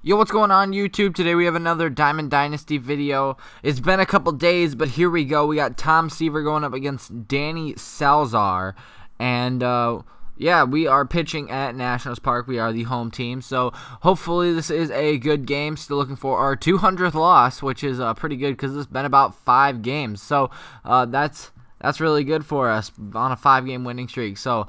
Yo, what's going on YouTube? Today we have another Diamond Dynasty video. It's been a couple days, but here we go. We got Tom Seaver going up against Danny Salazar. And, yeah, we are pitching at Nationals Park. We are the home team. So, hopefully this is a good game. Still looking for our 200th loss, which is pretty good because it's been about 5 games. So, that's really good for us on a 5-game winning streak. So,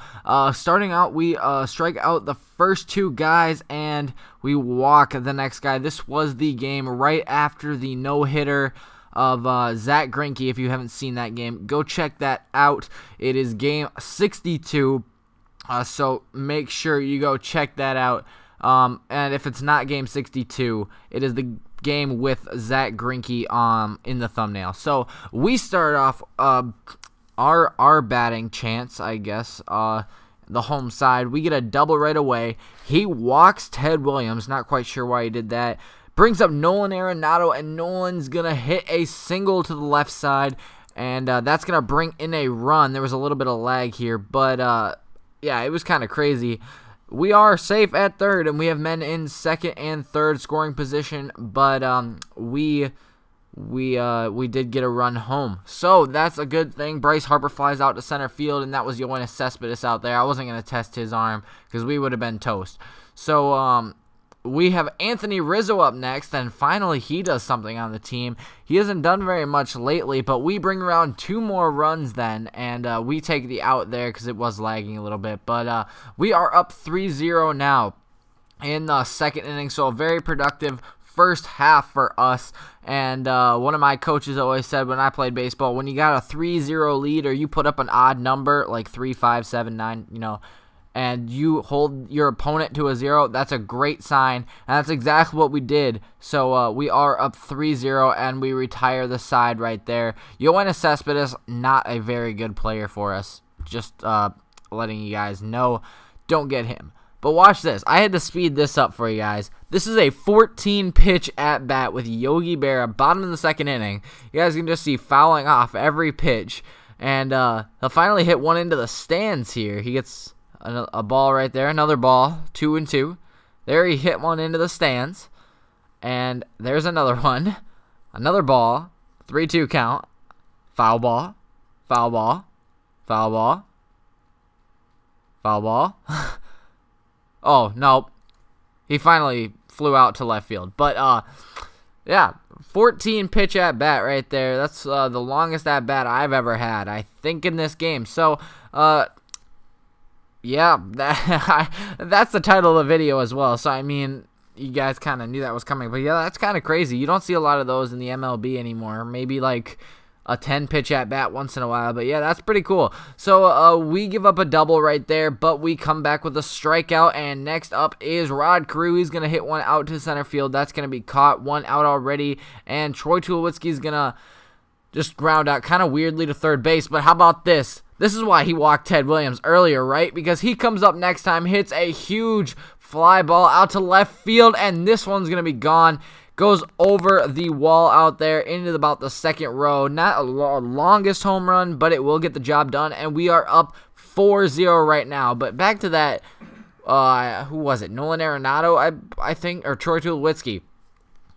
starting out, we strike out the first 2 guys, and we walk the next guy. This was the game right after the no-hitter of Zach Greinke. If you haven't seen that game, go check that out. It is game 62, so make sure you go check that out. And if it's not game 62, it is the game with Zach Greinke in the thumbnail. So we start off our batting chance, I guess, the home side. We get a double right away. He walks Ted Williams. Not quite sure why he did that. Brings up Nolan Arenado, and Nolan's going to hit a single to the left side, and that's going to bring in a run. There was a little bit of lag here, but yeah, it was kind of crazy. We are safe at third, and we have men in second and third scoring position, but we did get a run home, so that's a good thing. Bryce Harper flies out to center field, and that was Yoenis Cespedes out there. I wasn't going to test his arm because we would have been toast. So we have Anthony Rizzo up next, and finally he does something on the team. He hasn't done very much lately, but we bring around 2 more runs then, and we take the out there because it was lagging a little bit. But we are up 3-0 now in the second inning, so a very productive first half for us. And one of my coaches always said when I played baseball, when you got a 3-0 lead or you put up an odd number like 3, 5, 7, 9, you know, and you hold your opponent to a 0, that's a great sign, and that's exactly what we did. So we are up 3-0, and we retire the side right there. Yoenis Cespedes, not a very good player for us. Just letting you guys know, don't get him. But watch this. I had to speed this up for you guys. This is a 14-pitch at-bat with Yogi Berra, bottom of the second inning. You guys can just see fouling off every pitch. And he'll finally hit one into the stands here. He gets a ball right there. Another ball. 2-2. There he hit one into the stands. And there's another one. Another ball. 3-2 count. Foul ball. Foul ball. Foul ball. Foul ball. Oh, no. He finally flew out to left field. But, yeah, 14-pitch at-bat right there. That's the longest at-bat I've ever had, I think, in this game. So, yeah, that's the title of the video as well. So, I mean, you guys kind of knew that was coming. But, yeah, that's kind of crazy. You don't see a lot of those in the MLB anymore. Maybe, like, a 10-pitch at-bat once in a while. But, yeah, that's pretty cool. So, we give up a double right there, but we come back with a strikeout. And next up is Rod Carew. He's going to hit one out to center field. That's going to be caught. One out already. And Troy Tulowitzki's going to just ground out kind of weirdly to third base. But how about this? This is why he walked Ted Williams earlier, right? Because he comes up next time, hits a huge fly ball out to left field, and this one's going to be gone. Goes over the wall out there into about the second row. Not a longest home run, but it will get the job done, and we are up 4-0 right now. But back to that, who was it? Nolan Arenado, I think, or Troy Tulowitzki.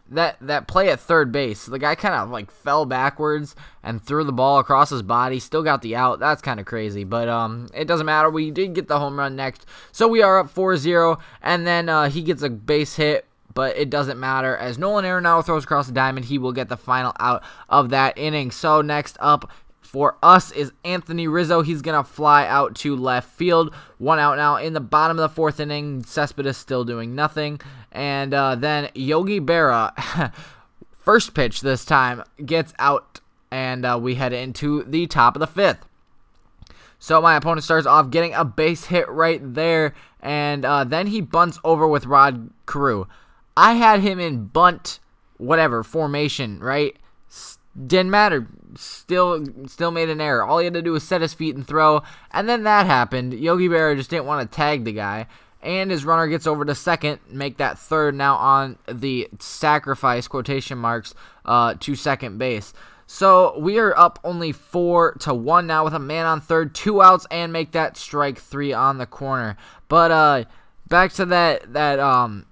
That play at third base, the guy kind of like fell backwards and threw the ball across his body, still got the out. That's kind of crazy, but it doesn't matter. We did get the home run next, so we are up 4-0, and then he gets a base hit, but it doesn't matter as Nolan Arenado throws across the diamond. He will get the final out of that inning. So next up for us is Anthony Rizzo. He's going to fly out to left field. 1 out now in the bottom of the 4th inning. Cespedes still doing nothing. And then Yogi Berra, first pitch this time, gets out. And we head into the top of the 5th. So my opponent starts off getting a base hit right there. And then he bunts over with Rod Carew. I had him in bunt, whatever, formation, right? Didn't matter. Still made an error. All he had to do was set his feet and throw, and then that happened. Yogi Berra just didn't want to tag the guy, and his runner gets over to second, make that third now on the sacrifice, quotation marks, to second base. So we are up only 4-1 now with a man on third, 2 outs, and make that strike 3 on the corner. But back to that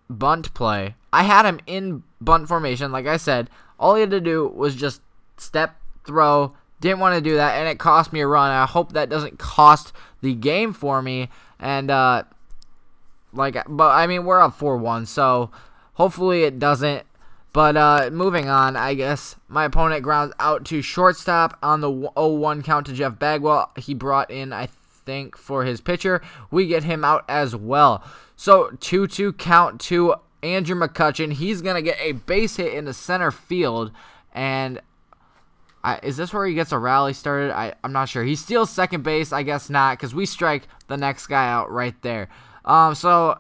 bunt play. I had him in bunt formation, like I said. All he had to do was just step, throw. Didn't want to do that, and it cost me a run. I hope that doesn't cost the game for me. And but I mean, we're up 4-1, so hopefully it doesn't. But moving on, I guess my opponent grounds out to shortstop on the 0-1 count to Jeff Bagwell. He brought in, I think, for his pitcher. We get him out as well. So 2-2 count to Andrew McCutchen. He's gonna get a base hit into center field, and is this where he gets a rally started? I'm not sure. He steals second base. I guess not, because we strike the next guy out right there. So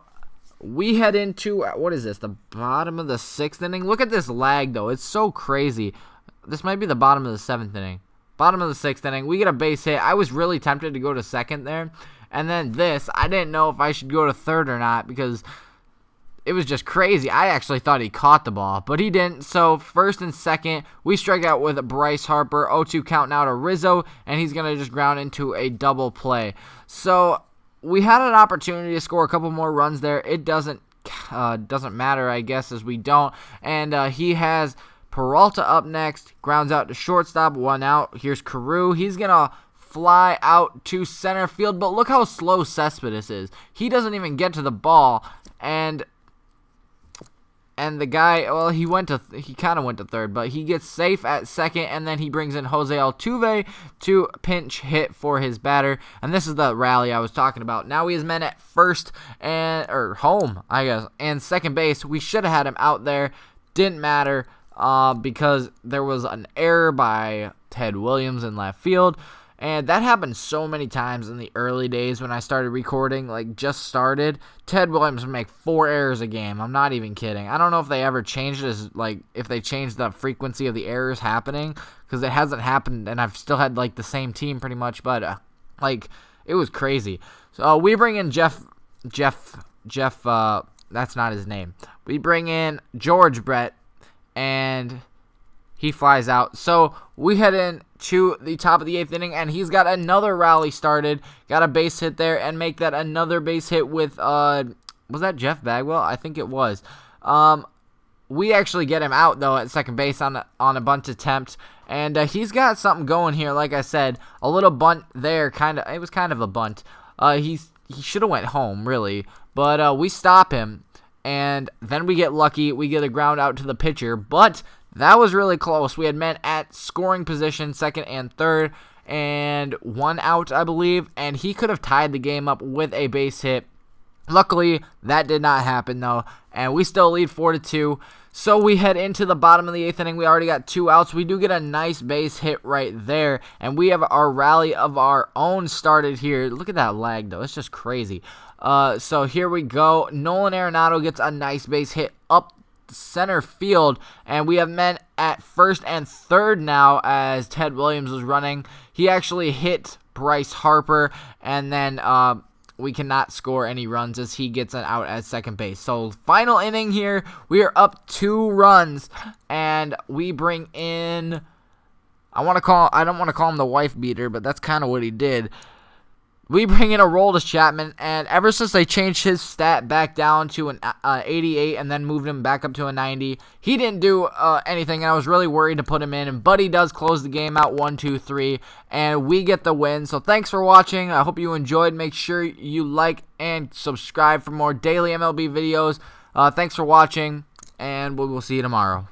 we head into, what is this, the bottom of the 6th inning? Look at this lag, though. It's so crazy. This might be the bottom of the 7th inning. Bottom of the 6th inning. We get a base hit. I was really tempted to go to second there. And then this, I didn't know if I should go to third or not, because it was just crazy. I actually thought he caught the ball, but he didn't. So first and second, we strike out with Bryce Harper. 0-2 count now to Rizzo, and he's going to just ground into a double play. So we had an opportunity to score a couple more runs there. It doesn't matter, I guess, as we don't. And he has Peralta up next. Grounds out to shortstop. 1 out. Here's Carew. He's going to fly out to center field, but look how slow Cespedes is. He doesn't even get to the ball, and the guy, well, he kind of went to third, but he gets safe at second, and then he brings in Jose Altuve to pinch hit for his batter, and this is the rally I was talking about. Now he has men at first or home, I guess, and second base. We should have had him out there. Didn't matter because there was an error by Ted Williams in left field. And that happened so many times in the early days when I started recording, like just started. Ted Williams would make 4 errors a game. I'm not even kidding. I don't know if they ever changed this, like if they changed the frequency of the errors happening, because it hasn't happened, and I've still had like the same team pretty much, but like it was crazy. So we bring in Jeff. That's not his name. We bring in George Brett, and he flies out. So we head in to the top of the 8th inning, and he's got another rally started. Got a base hit there, and make that another base hit with, was that Jeff Bagwell? I think it was. We actually get him out, though, at second base on a bunt attempt. And he's got something going here, like I said. A little bunt there, it was kind of a bunt. He should have went home, really. But we stop him, and then we get lucky. We get a ground out to the pitcher, but that was really close. We had men at scoring position, second and third, and 1 out, I believe, and he could have tied the game up with a base hit. Luckily, that did not happen, though, and we still lead 4-2. So we head into the bottom of the 8th inning. We already got 2 outs. We do get a nice base hit right there, and we have our rally of our own started here. Look at that lag, though. It's just crazy. So here we go. Nolan Arenado gets a nice base hit up center field, and we have men at first and third now as Ted Williams was running. He actually hit Bryce Harper, and then we cannot score any runs as he gets an out at second base. So final inning here, we are up 2 runs, and we bring in, I don't want to call him the wife beater, but that's kind of what he did. We bring in Aroldis Chapman, and ever since they changed his stat back down to an 88 and then moved him back up to a 90, he didn't do anything, and I was really worried to put him in. And Buddy does close the game out 1-2-3, and we get the win. So thanks for watching. I hope you enjoyed. Make sure you like and subscribe for more daily MLB videos. Thanks for watching, and we will see you tomorrow.